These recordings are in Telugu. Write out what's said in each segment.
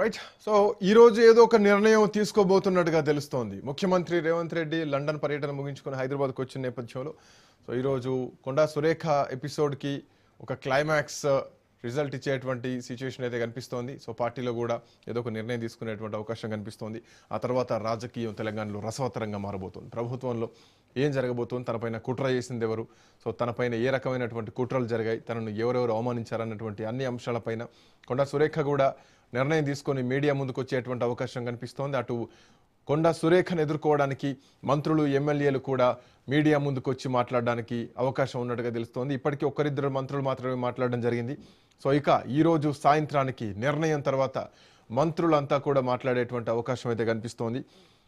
రైట్. సో ఈ రోజు ఏదో ఒక నిర్ణయం తీసుకోబోతున్నట్టుగా తెలుస్తోంది. ముఖ్యమంత్రి రేవంత్ రెడ్డి లండన్ పర్యటన ముగించుకొని హైదరాబాద్కు వచ్చిన నేపథ్యంలో సో ఈరోజు కొండా సురేఖ ఎపిసోడ్కి ఒక క్లైమాక్స్ రిజల్ట్ ఇచ్చేటువంటి సిచ్యువేషన్ అయితే కనిపిస్తోంది. సో పార్టీలో కూడా ఏదో ఒక నిర్ణయం తీసుకునేటువంటి అవకాశం కనిపిస్తోంది. ఆ తర్వాత రాజకీయం తెలంగాణలో రసవత్తరంగా మారబోతోంది. ప్రభుత్వంలో ఏం జరగబోతోంది, తనపైన కుట్ర చేసింది ఎవరు, సో తనపైన ఏ రకమైనటువంటి కుట్రలు జరిగాయి, తనను ఎవరెవరు అవమానించారన్నటువంటి అన్ని అంశాలపైన కొండా సురేఖ కూడా నిర్ణయం తీసుకొని మీడియా ముందుకు వచ్చేటువంటి అవకాశం కనిపిస్తోంది. అటు కొండా సురేఖను ఎదుర్కోవడానికి మంత్రులు ఎమ్మెల్యేలు కూడా మీడియా ముందుకు వచ్చి మాట్లాడడానికి అవకాశం ఉన్నట్టుగా తెలుస్తోంది. ఇప్పటికీ ఒక్కరిద్దరు మంత్రులు మాత్రమే మాట్లాడడం జరిగింది. సో ఇక ఈరోజు సాయంత్రానికి నిర్ణయం తర్వాత మంత్రులంతా కూడా మాట్లాడేటువంటి అవకాశం అయితే కనిపిస్తోంది.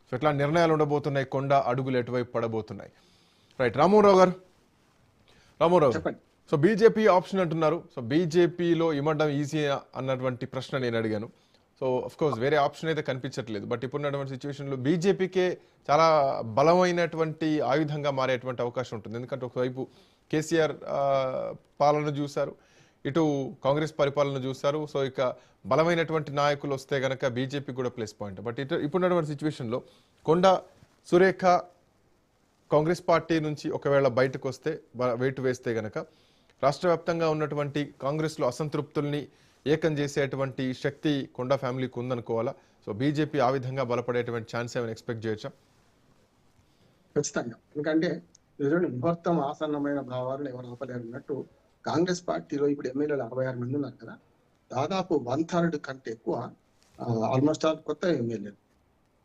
సో ఇట్లా నిర్ణయాలు ఉండబోతున్నాయి. కొండా అడుగులు ఎటువైపు పడబోతున్నాయి. రైట్, రామారావు గారు. సో బీజేపీ ఆప్షన్ అంటున్నారు. సో బీజేపీలో ఇవ్వడం ఈజీ అన్నటువంటి ప్రశ్న నేను అడిగాను. సో అఫ్ కోర్స్ వేరే ఆప్షన్ అయితే కనిపించట్లేదు. బట్ ఇప్పుడున్నటువంటి సిచ్యువేషన్లో బీజేపీకే చాలా బలమైనటువంటి ఆయుధంగా మారేటువంటి అవకాశం ఉంటుంది. ఎందుకంటే ఒకవైపు కేసీఆర్ పాలన చూశారు, ఇటు కాంగ్రెస్ పరిపాలన చూశారు. సో ఇక బలమైనటువంటి నాయకులు వస్తే కనుక బీజేపీ కూడా ప్లస్ పాయింట్. బట్ ఇప్పుడున్నటువంటి సిచ్యువేషన్లో కొండా సురేఖ కాంగ్రెస్ పార్టీ నుంచి ఒకవేళ బయటకు వస్తే వెయిట్ వేస్తే గనక రాష్ట్ర వ్యాప్తంగా ఉన్నటువంటి కాంగ్రెస్లో అసంతృప్తుల్ని ఏకం చేసేటువంటి శక్తి కొండా ఫ్యామిలీకి ఉందనుకోవాలా? సో బీజేపీ ఆ విధంగా బలపడేటువంటి ఛాన్స్ ఏమైనా ఎక్స్పెక్ట్ చేయొచ్చా? ఖచ్చితంగా. ఎందుకంటే ముహూర్తం ఆసన్నమైన భావాలను ఎవరు ఆపలేరన్నట్టు కాంగ్రెస్ పార్టీలో ఇప్పుడు ఎమ్మెల్యేలు 66 మంది ఉన్నారు కదా, దాదాపు 1/3 కంటే ఎక్కువ ఆల్మోస్ట్ ఆల్ కొత్త ఎమ్మెల్యేలు.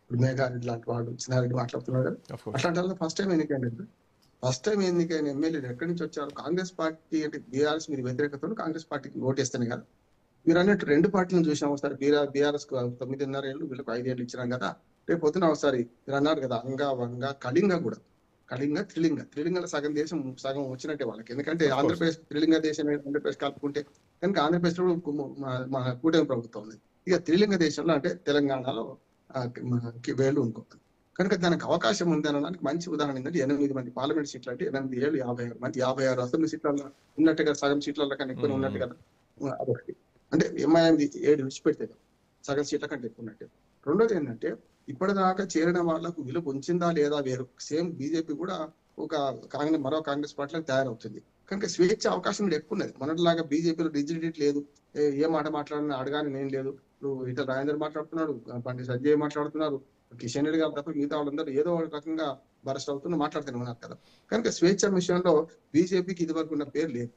ఇప్పుడు మేఘారెడ్డి లాంటి వాడు, చిన్నారెడ్డి మాట్లాడుతున్నాడు కదా, అట్లాంటి వాళ్ళు ఫస్ట్ టైం ఎన్నికైన ఎమ్మెల్యేలు ఎక్కడి నుంచి వచ్చారు? కాంగ్రెస్ పార్టీ అంటే బీఆర్ఎస్ మీద వ్యతిరేకతను కాంగ్రెస్ పార్టీకి ఓటేస్తేనే కదా. మీరు అన్నట్టు రెండు పార్టీలను చూసాం. ఒకసారి బీఆర్ఎస్ 9.5 ఏళ్ళు, వీళ్ళకు 5 ఏళ్ళు ఇచ్చినాం కదా. రేపు పొద్దున ఒకసారి మీరు అన్నారు కదా, వంగ కళింగ కూడా, కళింగ త్రిలింగల సగం దేశం సగం వచ్చినట్టే వాళ్ళకి. ఎందుకంటే ఆంధ్రప్రదేశ్ త్రిలింగ దేశం, ఆంధ్రప్రదేశ్ కలుపుకుంటే కనుక ఆంధ్రప్రదేశ్ లో మన కూటమి ప్రభుత్వం ఉంది. ఇక త్రిలింగ దేశంలో అంటే తెలంగాణలో వేళ్ళు ఇంకొకటి కనుక దానికి అవకాశం ఉంది అనడానికి మంచి ఉదాహరణ ఏంటంటే 8 మంది పార్లమెంట్ సీట్లు అంటే 8 ఏళ్ళు 56 మంది, 56 అసెంబ్లీ సీట్లలో ఉన్నట్టుగా, సగం సీట్లలో కన్నా ఎక్కువ ఉన్నట్టు కదా. అదొకటి. అంటే ఎంఐఎం 7 విడిచిపెడితే సగం సీట్ల కంటే ఎక్కువ ఉన్నట్టు. రెండోది ఏంటంటే ఇప్పటిదాకా చేరిన వాళ్లకు విలువ ఉంచిందా లేదా వేరు. సేమ్ బీజేపీ కూడా ఒక మరో కాంగ్రెస్ పార్టీలకు తయారవుతుంది. కనుక స్వేచ్ఛ అవకాశం ఎక్కువ ఉన్నది. మొన్నటిలాగా బీజేపీలో రిజిడిటీ లేదు. ఏ మాట మాట్లాడినా అడగాని నేను లేదు. ఇప్పుడు ఇట్లా రాజేందర్ మాట్లాడుతున్నాడు, పండిట్ సంజయ్ మాట్లాడుతున్నారు, కిషన్ రెడ్డి గారు తప్ప మిగతా వాళ్ళందరూ ఏదో ఒక రకంగా బరస్ట్ అవుతున్నా మాట్లాడుతూనే ఉన్నారు కదా. కనుక స్వేచ్ఛ విషయంలో బీజేపీకి ఇది వరకు ఉన్న పేరు లేదు.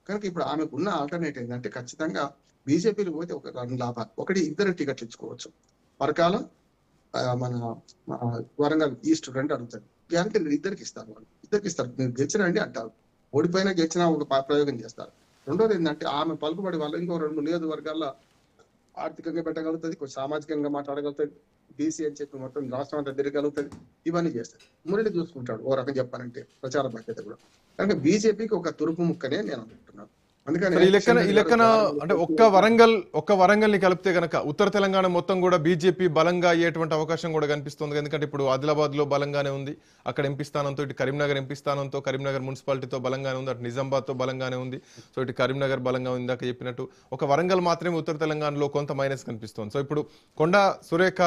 కనుక ఇప్పుడు ఆమెకు ఉన్న ఆల్టర్నేట్ ఏంటంటే ఖచ్చితంగా బీజేపీలో పోతే ఒక 2 లాభాలు. ఒకటి, 2 టికెట్లు ఇచ్చుకోవచ్చు. పరకాల మన వరంగల్ ఈస్ట్ 2 అడుగుతారు. గ్యారంటీ 2 ఇస్తారు. వాళ్ళు 2 ఇస్తారు. మీరు గెలిచినండి అంటారు, గెలిచినా ఒక ప్రయోగం చేస్తారు. రెండోది ఏంటంటే ఆమె పలుకుబడి వల్ల ఇంకో 2 నియోజకవర్గాల్లో ఆర్థికంగా పెట్టగలుగుతుంది, కొంచెం సామాజికంగా మాట్లాడగలుగుతుంది, బీసీ అని చెప్పి మొత్తం రాష్ట్రం అంతా తిరగలుగుతుంది. ఇవన్నీ చేస్తారు. మురళి చూసుకుంటాడు ఓ రకం చెప్పాలంటే ప్రచార బాధ్యత కూడా. కనుక బీజేపీకి ఒక తురుపు ముక్కనే నేను అనుకుంటున్నాను. అందుకని ఈ లెక్కన అంటే ఒక్క వరంగల్ ని కలిపితే గనక ఉత్తర తెలంగాణ మొత్తం కూడా బీజేపీ బలంగా అయ్యేటువంటి అవకాశం కూడా కనిపిస్తుంది. ఎందుకంటే ఇప్పుడు ఆదిలాబాద్ లో బలంగానే ఉంది, అక్కడ ఎంపీ స్థానంతో, ఇటు కరీంనగర్ ఎంపీ స్థానంతో, కరీంనగర్ మున్సిపాలిటీతో బలంగానే ఉంది, అటు నిజామాబాద్ తో బలంగానే ఉంది. సో ఇటు కరీంనగర్ బలంగా ఉంది. ఇందాక చెప్పినట్టు ఒక వరంగల్ మాత్రమే ఉత్తర తెలంగాణలో కొంత మైనస్ కనిపిస్తుంది. సో ఇప్పుడు కొండా సురేఖ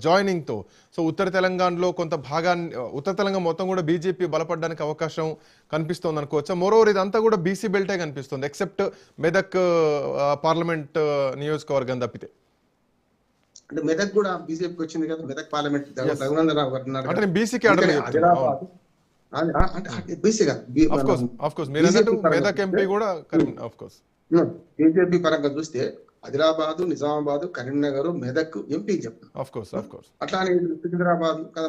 జాయినింగ్ తో సో ఉత్తర తెలంగాణలో కొంత భాగాన్ని, ఉత్తర తెలంగాణ మొత్తం కూడా బీజేపీ బలపడడానికి అవకాశం కనిపిస్తోంది అనుకోవచ్చా? మోరోవర్ ఇదంతా కూడా బీసీ బెల్టే కనిపిస్తుంది ఎక్సెప్ట్ మెదక్ పార్లమెంట్ నియోజకవర్గం తప్పితే. అంటే మెదక్ కూడా బీజేపీకి వచ్చింది కదా, మెదక్ పార్లమెంట్ రఘునందరావు గారు ఉన్నారు. అంటే బీసీకి మెదక్ ఎంపీ కూడా బీజేపీ పరంగా చూస్తే ఆదిలాబాద్, నిజామాబాద్, కరీంనగర్, మెదక్ ఎంపీ చెప్తాను. అట్లానే సికింద్రాబాద్ కదా,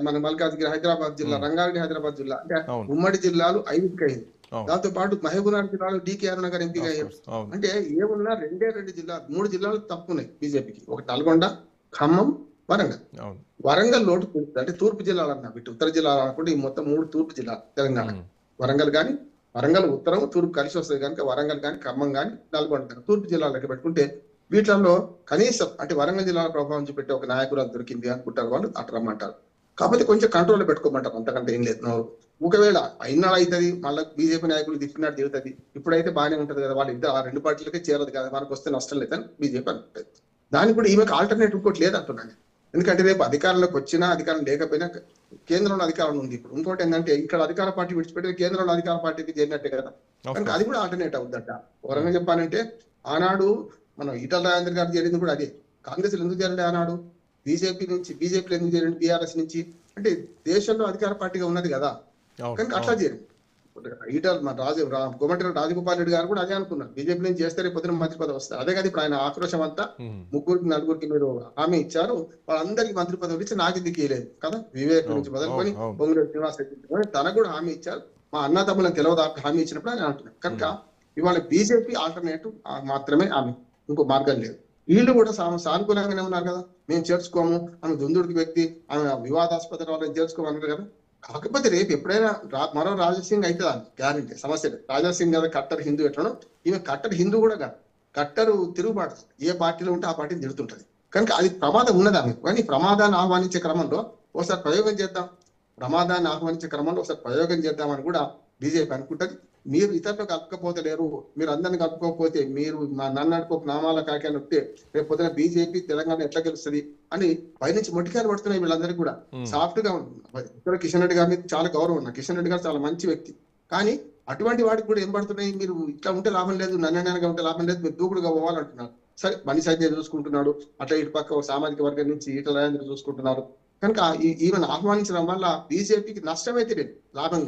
మన మల్కాజ్గిరి హైదరాబాద్ జిల్లా, రంగారెడ్డి హైదరాబాద్ జిల్లా, అంటే ఉమ్మడి జిల్లాలు 5కి 5. దాంతో పాటు మహబూబ్నగర్ జిల్లాలో డికే అరుణ గారు ఎంపీగా అయ్యారు. అంటే ఏమున్నా 2 జిల్లాలు, 3 జిల్లాలు తప్పున్నాయి బీజేపీకి. ఒకటి నల్గొండ, ఖమ్మం, వరంగల్. వరంగల్ లోటు అంటే తూర్పు జిల్లాలు అన్నా, ఇటు ఉత్తర జిల్లాలు అనుకుంటే ఈ మొత్తం 3 తూర్పు జిల్లాలు తెలంగాణ. వరంగల్ ఉత్తరం తూర్పు కలిసి వస్తుంది కనుక వరంగల్ కానీ, ఖమ్మం కానీ, నల్గొండ కానీ తూర్పు జిల్లాలు లెక్క పెట్టుకుంటే వీటిల్లో కనీసం అంటే వరంగల్ జిల్లాలో ప్రభావం చూపెట్టే ఒక నాయకురాలు దొరికింది అనుకుంటారు వాళ్ళు, అటు రమ్మంటారు. కాకపోతే కొంచెం కంట్రోల్లో పెట్టుకోమంటారు, అంతకంటే ఏం లేదు. ఒకవేళ అయినాడు అవుతుంది, మళ్ళీ బీజేపీ నాయకులు తిప్పినాడు తిరుగుతుంది, ఇప్పుడైతే బాగానే ఉంటది కదా, వాళ్ళు 2 పార్టీలకే చేరదు కదా, మనకు వస్తే నష్టం లేదని బీజేపీ అనుకుంటుంది. దానికి కూడా ఈమెకు ఆల్టర్నేటివ్ ఇంకోటి లేదంటున్నాను. ఎందుకంటే రేపు అధికారంలోకి వచ్చినా అధికారం లేకపోయినా కేంద్రంలో అధికారం ఉంది. ఇప్పుడు ఇంకోటి ఏంటంటే ఇక్కడ అధికార పార్టీ విడిచిపెట్టి కేంద్రంలో అధికార పార్టీకి చేరినట్టే కదా, కనుక అది కూడా ఆల్టర్నేట్ అవుతుందట. ఎవరైనా చెప్పాలంటే ఆనాడు మనం ఈటల రాజేంద్ర గారు చేరింది కూడా అదే. కాంగ్రెస్ ఎందుకు చేరండి ఆనాడు, బీజేపీలో ఎందుకు చేరండి, బీఆర్ఎస్ నుంచి, అంటే దేశంలో అధికార పార్టీగా ఉన్నది కదా, కనుక అట్లా చేరింది. ఈటల మన కోమటిరెడ్డి రాజగోపాల్ రెడ్డి గారు కూడా అదే అనుకున్నారు, బీజేపీ నుంచి చేస్తే రేపు పొద్దున మంత్రి పదవి వస్తారు. అదే కదా ఇప్పుడు ఆయన ఆక్రోశం అంతా. ముగ్గురికి నలుగురికి మీరు హామీ ఇచ్చారు, వాళ్ళందరికీ మంత్రి పదవులు ఇచ్చి నాకు ఎందుకు ఇవ్వలేదు కదా, వివేక్ నుంచి మొదలుకొని పొంగులేటి శ్రీనివాస్ రెడ్డి తనకు కూడా హామీ ఇచ్చారు, మా అన్నదమ్ములను తెలియదు హామీ ఇచ్చినప్పుడు అని అంటున్నారు. కనుక ఇవాళ బీజేపీ ఆల్టర్నేటివ్ మాత్రమే హామీ, ఇంకో మార్గం లేదు. వీళ్ళు కూడా సానుకూలంగానే ఉన్నారు కదా, మేము చేర్చుకోము, ఆమె దుందుడికి వ్యక్తి, ఆమె వివాదాస్పద వాళ్ళని చేర్చుకోమన్నారు కదా. కాకపోతే రేపు ఎప్పుడైనా మరో రాజాసింగ్ అయితే గ్యారంటీ సమస్య లేదు. రాజాసింగ్ కదా కట్టర్ హిందూ ఎట్లనో, ఈమె కట్టర్ హిందూ కూడా కాదు, కట్టరు తిరుగుబాటు. ఏ పార్టీలో ఉంటే ఆ పార్టీని తిరుగుతుంటది. కనుక అది ప్రమాదం ఉన్నది ఆమెకు. కానీ ప్రమాదాన్ని ఆహ్వానించే క్రమంలో ఒకసారి ప్రయోగం చేద్దామని కూడా బీజేపీ అనుకుంటది. మీరు ఇతరులకు కలుపుకపోతలేరు, మీరు అందరిని కలుపుకోకపోతే, మీరు నన్ను అనుకోక నామాల కాకాయని వస్తే రేపు పొద్దున బీజేపీ తెలంగాణ ఎట్లా గెలుస్తుంది అని పైనుంచి మొట్టికాయలు పడుతున్నాయి వీళ్ళందరికీ కూడా. సాఫ్ట్ గా ఇక్కడ కిషన్ రెడ్డి గారి మీద చాలా గౌరవం ఉన్నా, కిషన్ రెడ్డి గారు చాలా మంచి వ్యక్తి. కానీ అటువంటి వాటికి కూడా ఏం పడుతున్నాయి, మీరు ఇట్లా ఉంటే లాభం లేదు, నన్నగా ఉంటే లాభం లేదు, మీరు దూకుడుగా పోవాలంటున్నారు. సరే బండి సంజయ్ చూసుకుంటున్నాడు, అట్లా ఇటు పక్క సామాజిక వర్గం నుంచి ఈటల రాజేంద్ర చూసుకుంటున్నారు. కనుక ఈవెన్ ఆహ్వానించడం వల్ల బీజేపీకి నష్టమైతే లేదు, లాభం.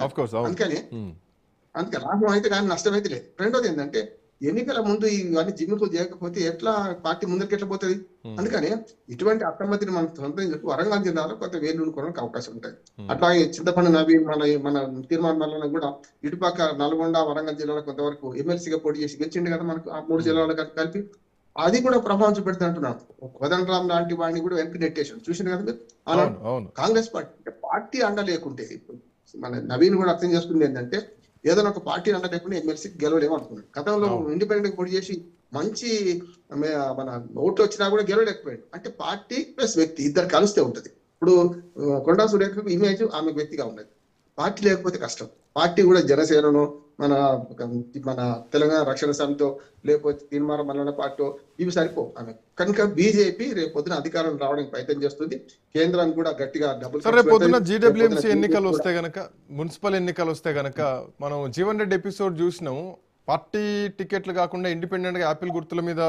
అందుకే లాభం అయితే కానీ నష్టం అయితే లేదు. రెండోది ఏంటంటే ఎన్నికల ముందు ఇవన్నీ జిమ్ముకు చేయకపోతే ఎట్లా పార్టీ ముందరికి ఎట్లా పోతుంది. అందుకని ఇటువంటి అసమ్మతిని మనం సొంతం చెప్పి వరంగల్ జిల్లాలో కొంత వేలు కొనడానికి అవకాశం ఉంటాయి. అట్లాగే చింతపండు నవీన్ మన తీర్మానాలను కూడా ఇటుపక్క నల్గొండ వరంగల్ జిల్లాలో కొంతవరకు ఎమ్మెల్సీగా పోటీ చేసి గెలిచిండు కదా మనకు, ఆ 3 జిల్లాలో కలిపి. అది కూడా ప్రభావం చూపెడుతూ అంటున్నాను. కోదండరామ్ లాంటి వాడిని కూడా వెనక్కి నెట్టేసాడు, చూసిండు కదా మీరు. కాంగ్రెస్ పార్టీ అండ లేకుంటే, మన నవీన్ కూడా అర్థం చేసుకుంది ఏంటంటే ఏదైనా ఒక పార్టీ అండ లేకుండా ఎమ్మెల్సీకి గెలవలేము అనుకున్నాడు. గతంలో ఇండిపెండెంట్ పోటీ చేసి మంచి మన ఓట్లు వచ్చినా కూడా గెలవలేకపోయాడు. అంటే పార్టీ ప్లస్ వ్యక్తి ఇద్దరు కలిస్తే ఉంటది. ఇప్పుడు కొండా సురేఖకు ఇమేజ్ ఆమె వ్యక్తిగా ఉన్నది, పార్టీ లేకపోతే కష్టం. పార్టీ కూడా జనసేనను మన తెలంగాణ రక్షణ సమితో లేకపోతే తీర్మానం మల్లన్న పార్టీ ఇవి సరిపోవు ఆమె. కనుక బీజేపీ రేపు పొద్దున అధికారం రావడానికి ప్రయత్నం చేస్తుంది. కేంద్రానికి కూడా గట్టిగా డబ్బులు. రేపు పొద్దున జీడబ్ల్యూఎంసీ ఎన్నికలు వస్తే గనక, మున్సిపల్ ఎన్నికలు వస్తే గనక, మనం జీవన్ రెడ్డి ఎపిసోడ్ చూసినాము, పార్టీ టికెట్లు కాకుండా ఇండిపెండెంట్ గా యాపిల్ గుర్తుల మీద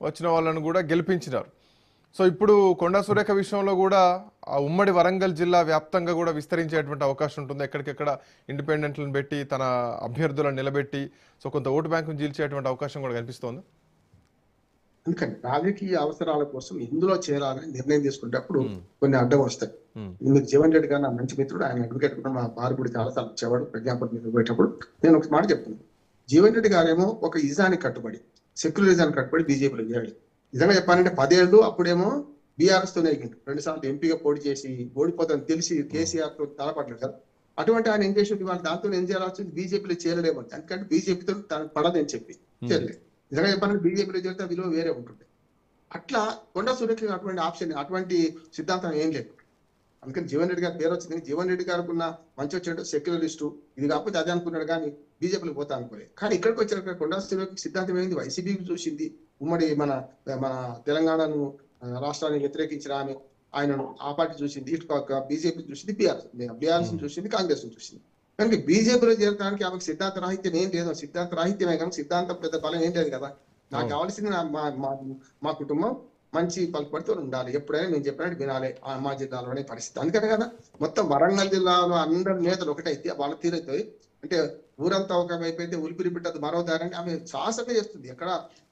వచ్చిన వాళ్ళను కూడా గెలిపించినారు. సో ఇప్పుడు కొండా సురేఖ విషయంలో కూడా ఆ ఉమ్మడి వరంగల్ జిల్లా వ్యాప్తంగా కూడా విస్తరించేటువంటి అవకాశం ఉంటుంది. ఎక్కడికెక్కడ ఇండిపెండెంట్లను పెట్టి తన అభ్యర్థులను నిలబెట్టి సో కొంత ఓటు బ్యాంకును చీల్చేటువంటి అవకాశం కూడా కనిపిస్తోంది. అందుకని రాజకీయ అవసరాల కోసం ఇందులో చేరాలని నిర్ణయం తీసుకునేటప్పుడు కొన్ని అడ్డం వస్తాయి. మీరు జీవన్ రెడ్డి గారు నా మంచి మిత్రుడు, ఆయన అడ్వకేట్ కూడా మా బారుబడి చాలాసార్లు వచ్చేవాడు ప్రజాపతి మీద పోయేటప్పుడు. నేను ఒక మాట చెప్తున్నాను, జీవన్ రెడ్డి గారేమో ఒక ఇజానికి కట్టుబడి, సెక్యులరిజానికి కట్టుబడి బీజేపీలో చేయాలి. నిజంగా చెప్పాలంటే 10 ఏళ్ళు అప్పుడేమో బీఆర్ఎస్ తోనే ఎగిండు, 2 సార్లు ఎంపీగా పోటీ చేసి ఓడిపోతాను తెలిసి కేసీఆర్ తో తలపడ్డాడు కదా. అటువంటి ఆయన ఏం చేసి వాళ్ళు దాంతో ఏం చేయాల్సి బీజేపీలో చేరలేము, ఎందుకంటే బీజేపీతో తనకు పడదని చెప్పి చేరలేదు. నిజంగా చెప్పాలంటే బీజేపీలో చేరితే విలువ వేరే ఉంటుంది. అట్లా కొండా సురేఖ అటువంటి ఆప్షన్, అటువంటి సిద్ధాంతం ఏం లేదు. అందుకని జీవన్ రెడ్డి గారి పేరు వచ్చింది. జీవన్ రెడ్డి గారికి ఉన్న మంచి వచ్చాడు సెక్యులరిస్టు, ఇది కాకపోతే అదే అనుకున్నాడు కానీ బీజేపీలో పోతా అనుకోలేదు. కానీ ఇక్కడికి వచ్చిన కొండా సురేఖ సిద్ధాంతం ఏంది, వైసీపీకి చూసింది, ఉమ్మడి మన తెలంగాణను రాష్ట్రాన్ని వ్యతిరేకించిన ఆయనను ఆ పార్టీ చూసింది, ఇటు బీజేపీ చూసింది, బీఆర్ఎస్ చూసింది, కాంగ్రెస్ చూసింది. కనుక బీజేపీలో చేరడానికి ఆమెకు సిద్ధాంత రాహిత్యం ఏం లేదు, సిద్ధాంత రాహిత్యమే కానీ సిద్ధాంతం పెద్ద బలం ఏం లేదు కదా. నాకు కావాల్సింది మా కుటుంబం మంచి పలుకుబడితో ఉండాలి, ఎప్పుడైనా నేను చెప్పినట్టు వినాలి మా జిల్లాలోనే పరిస్థితి. అందుకనే కదా మొత్తం వరంగల్ జిల్లాలో అందరి నేతలు ఒకటైతే వాళ్ళ తీరైతే, అంటే ఊరంతా ఒక వైపు అయితే ఉలిపిరి పెట్టదు మరో దారంటే ఆమె సాహసంగా చేస్తుంది. ఎక్కడ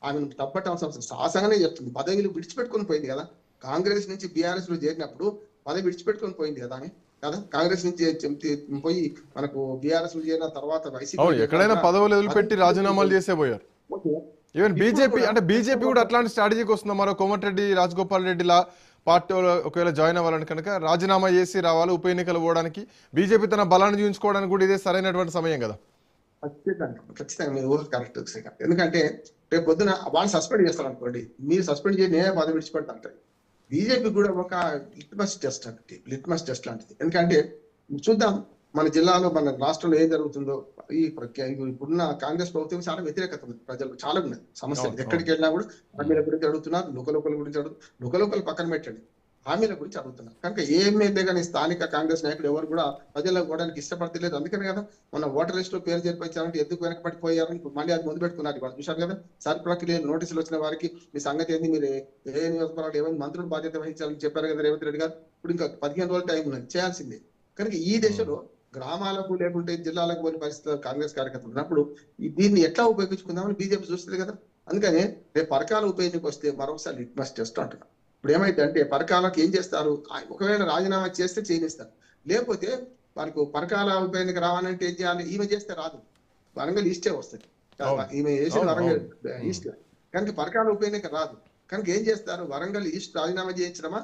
ఆమెను తప్పట్టవలసిన అవసరం, సాహసంగానే చేస్తుంది. పదవిలు విడిచిపెట్టుకొని పోయింది కదా, కాంగ్రెస్ నుంచి బీఆర్ఎస్ లో చేరినప్పుడు పదవి విడిచిపెట్టుకొని పోయింది కదా ఆమె కదా. కాంగ్రెస్ నుంచి పోయి మనకు బీఆర్ఎస్ లో చేరిన తర్వాత వైసీపీ ఎక్కడైనా పదవులు వదిలిపెట్టి రాజీనామాలు చేసే పోయారు. ఈవెన్ బీజేపీ, అంటే బీజేపీ కూడా అట్లాంటి స్ట్రాటజీకి వస్తుందా, మరో కోమటిరెడ్డి రాజగోపాల్ రెడ్డిలా పార్టీలో ఒకవేళ జాయిన్ అవ్వాలని కనుక రాజీనామా చేసి రావాలి, ఉప ఎన్నికలు పోవడానికి బీజేపీ తన బలాన్ని చూపించుకోవడానికి కూడా ఇదే సరైనటువంటి సమయం కదా. ఖచ్చితంగా మీరు ఊహ కరెక్ట్. ఎందుకంటే రేపు పొద్దున వాళ్ళు సస్పెండ్ చేస్తారు అనుకోండి, మీరు సస్పెండ్ చేసి నేనే పదవి విడిచిపెడతా అంటారు. బీజేపీ కూడా ఒక లిట్మస్ టెస్ట్ లాంటిది. ఎందుకంటే చూద్దాం, మన జిల్లాలో మన రాష్ట్రంలో ఏం జరుగుతుందో ఇప్పుడున్న కాంగ్రెస్ ప్రభుత్వం చాలా వ్యతిరేకత ఉంది ప్రజలు, చాలా ఉన్నాయి సమస్యలు. అవును, ఎక్కడికి వెళ్ళినా కూడా హామీల గురించి అడుగుతున్నారు, లోకల్ గురించి లోకల్ పక్కన పెట్టండి, హామీల గురించి అడుగుతున్నారు. కనుక ఏ ఎమ్మెల్యే కానీ స్థానిక కాంగ్రెస్ నాయకులు ఎవరు కూడా ప్రజలకు పోవడానికి ఇష్టపడతలేదు. అందుకని కదా మన ఓటర్ లిస్ట్ లో పేరు చేర్పించాలంటే ఎందుకు వెనకబడి పోయారని మళ్ళీ అది ముందు పెట్టుకున్నారు. వాళ్ళు చూశారు కదా, సార్ ప్రక్రియ నోటీసులు వచ్చిన వారికి మీ సంగతి ఏంది, మీరు ఏ నియోజకవర్గాలు ఏమైనా మంత్రులు బాధ్యత వహించాలని చెప్పారు కదా రేవంత్ రెడ్డి గారు. ఇప్పుడు ఇంకా 15 రోజులు టైం ఉన్నది, చేయాల్సిందే. కనుక ఈ దశలో గ్రామాలకు లేకుంటే జిల్లాలకు పోయిన పరిస్థితుల్లో కాంగ్రెస్ కార్యకర్తలు ఉన్నప్పుడు దీన్ని ఎట్లా ఉపయోగించుకుందామని బీజేపీ చూస్తుంది కదా. అందుకని రేపు పరకాల ఉప ఎన్నిక వస్తే మరొకసారి లిట్మస్ టెస్ట్ అంటున్నారు. ఇప్పుడు ఏమైంది అంటే పరకాలకు ఏం చేస్తారు, ఒకవేళ రాజీనామా చేస్తే చేయనిస్తారు, లేకపోతే వారికి పరకాల ఉప ఎన్నిక రావాలంటే ఏం చేయాలి, ఈమె చేస్తే రాదు, వరంగల్ ఈస్టే వస్తుంది, ఈమె చేసిన వరంగల్ ఈస్ట్. కనుక పరకాల ఉప ఎన్నిక రాదు. కనుక ఏం చేస్తారు, వరంగల్ ఈస్ట్ రాజీనామా చేయించడమా,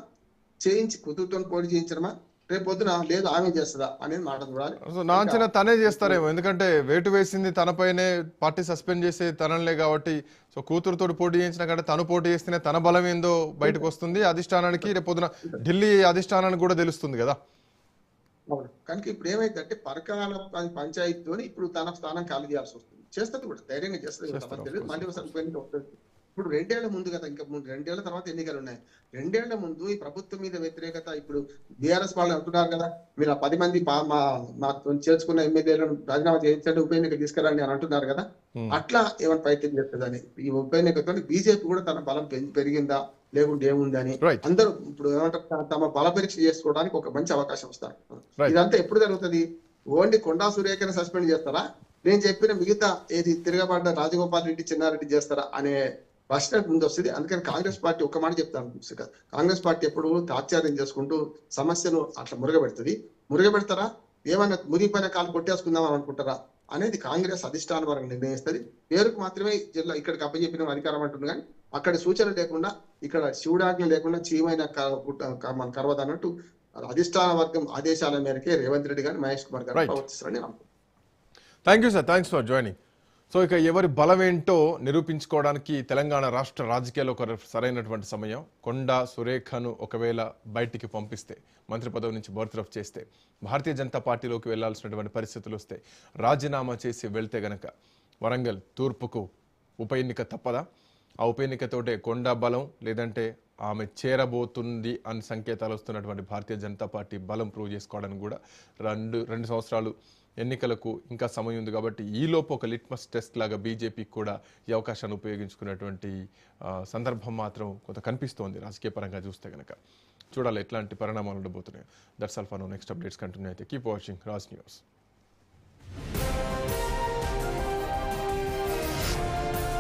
చేయించి కుదురుతో పోటీ చేయించడమా, రేపు పొద్దున లేదు ఆమె చేస్తుందా అనేది మాట చూడాలి. నాంచిన తనే చేస్తారేమో, ఎందుకంటే వేటు వేసింది తనపైనే, పార్టీ సస్పెండ్ చేసే తనలే కాబట్టి. సో కూతురుతో పోటీ చేయించిన కంటే తను పోటీ చేస్తేనే తన బలం ఏందో బయటకు వస్తుంది, అధిష్టానానికి రేపు పొద్దున ఢిల్లీ అధిష్టానానికి కూడా తెలుస్తుంది కదా. కనుక ఇప్పుడు ఏమైందంటే పరకాల పంచాయతీతోని ఇప్పుడు తన స్థానం ఖాళీ చేయాల్సి వస్తుంది. చేస్తుంది కూడా, ధైర్యంగా చేస్తుంది. మళ్ళీ వస్తుంది. ఇప్పుడు 2 ఏళ్ల ముందు కదా, ఇంకా 2 ఏళ్ల తర్వాత ఎన్నికలు ఉన్నాయి. 2 ఏళ్ల ముందు ఈ ప్రభుత్వం మీద వ్యతిరేకత, ఇప్పుడు బీఆర్ఎస్ వాళ్ళు అంటున్నారు కదా, మీరు ఆ 10 మంది మాకు చేర్చుకున్న ఎమ్మెల్యేలను రాజీనామా చేయించండి, ఉప ఎన్నిక తీసుకురండి అని అంటున్నారు కదా. అట్లా ఏమైనా ప్రయత్నం చేస్తుందని ఈ ఉప ఎన్నికతో బీజేపీ కూడా తన బలం పెరిగిందా లేకుంటే ఏముందని అందరూ ఇప్పుడు ఏమంటారు, తమ బల పరీక్ష చేసుకోవడానికి ఒక మంచి అవకాశం వస్తారు. ఇదంతా ఎప్పుడు జరుగుతుంది, ఓన్లీ కొండా సురేఖను సస్పెండ్ చేస్తారా, నేను చెప్పిన మిగతా ఏది తిరగబడ్డ రాజగోపాల్ రెడ్డి, చెన్నారెడ్డి చేస్తారా అనే ప్రశ్న ముందు వస్తుంది. అందుకని కాంగ్రెస్ పార్టీ ఒక్క మాట చెప్తాను, కాంగ్రెస్ పార్టీ ఎప్పుడు తాత్సార్యం చేసుకుంటూ సమస్యను అట్లా మురగబెడతారా, ఏమైనా మురిగిపోయిన కాలు కొట్టేసుకుందాం అని అనుకుంటారా అనేది కాంగ్రెస్ అధిష్టాన వరకు నిర్ణయిస్తుంది. పేరుకు మాత్రమే జిల్లా ఇక్కడికి అప్పచెప్పిన అధికారం అంటుంది, కానీ అక్కడ సూచన లేకుండా, ఇక్కడ శివుడాజ్ఞ లేకుండా చీమైన మన కరవదు అన్నట్టు అధిష్టాన వర్గం ఆదేశాల మేరకే రేవంత్ రెడ్డి గారు, మహేష్ కుమార్ గారు ప్రవర్తిస్తారని నేను అనుకుంటున్నాను. Thank you sir, thanks for joining. So ఇక ఎవరి బలం ఏంటో నిరూపించుకోవడానికి తెలంగాణ రాష్ట్ర రాజకీయాల్లో ఒక సరైనటువంటి సమయం. కొండా సురేఖను ఒకవేళ బయటికి పంపిస్తే, మంత్రి పదవి నుంచి బర్తరఫ్ చేస్తే, భారతీయ జనతా పార్టీలోకి వెళ్లాల్సినటువంటి పరిస్థితులు వస్తే, రాజీనామా చేసి వెళ్తే గనక వరంగల్ తూర్పుకు ఉప ఎన్నిక తప్పదా? ఆ ఉప ఎన్నికతోటే కొండా బలం, లేదంటే ఆమె చేరబోతుంది అని సంకేతాలు వస్తున్నటువంటి భారతీయ జనతా పార్టీ బలం ప్రూవ్ చేసుకోవడానికి కూడా రెండు సంవత్సరాలు ఎన్నికలకు ఇంకా సమయం ఉంది కాబట్టి ఈలోపు ఒక లిట్మస్ టెస్ట్ లాగా బీజేపీకి కూడా ఈ అవకాశాన్ని ఉపయోగించుకున్నటువంటి సందర్భం మాత్రం కొంత కనిపిస్తోంది రాజకీయ పరంగా చూస్తే కనుక. చూడాలి ఎట్లాంటి పరిణామాలు ఉండబోతున్నాయి. That's all for now. Next updates continue అయితే కీప్ వాచింగ్ రాజ్ న్యూస్.